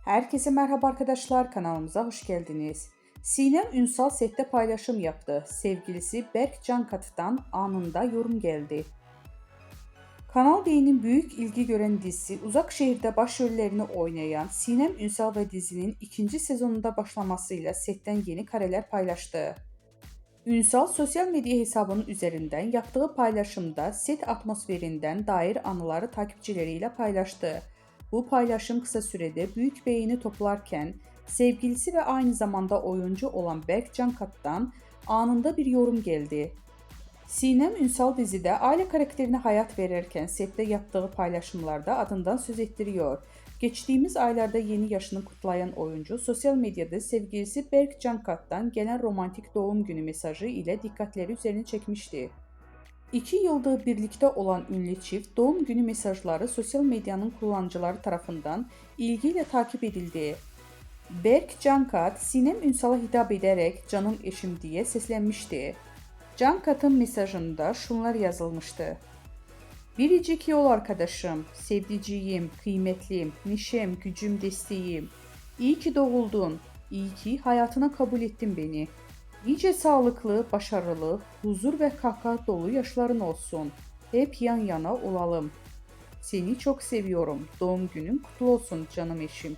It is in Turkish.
Herkese merhaba arkadaşlar, kanalımıza hoş geldiniz. Sinem Ünsal sette paylaşım yaptı. Sevgilisi Berk Cankatı'dan anında yorum geldi. Kanal D'nin büyük ilgi gören dizisi Uzak Şehir'de başrollerini oynayan Sinem Ünsal ve dizinin ikinci sezonunda başlamasıyla setten yeni kareler paylaştı. Ünsal sosyal medya hesabının üzerinden yaptığı paylaşımda set atmosferinden dair anıları takipçileriyle paylaştı. Bu paylaşım kısa sürede büyük beğeni toplarken sevgilisi ve aynı zamanda oyuncu olan Berk Cankat'tan anında bir yorum geldi. Sinem Ünsal dizide aile karakterine hayat verirken sette yaptığı paylaşımlarda adından söz ettiriyor. Geçtiğimiz aylarda yeni yaşını kutlayan oyuncu sosyal medyada sevgilisi Berk Cankat'tan gelen romantik doğum günü mesajı ile dikkatleri üzerine çekmişti. 2 yıldır birlikte olan ünlü çift doğum günü mesajları sosyal medyanın kullanıcıları tarafından ilgiyle takip edildi. Berk Cankat, Sinem Ünsal'a hitap ederek "canım eşim" diye seslenmişti. Cankat'ın mesajında şunlar yazılmıştı: "Biricik yol arkadaşım, sevdiceğim, kıymetlim, neşem, gücüm, desteğim. İyi ki doğuldun, iyi ki hayatına kabul ettin beni. Nice sağlıklı, başarılı, huzur ve kahkaha dolu yaşların olsun. Hep yan yana olalım. Seni çok seviyorum. Doğum günün kutlu olsun canım eşim."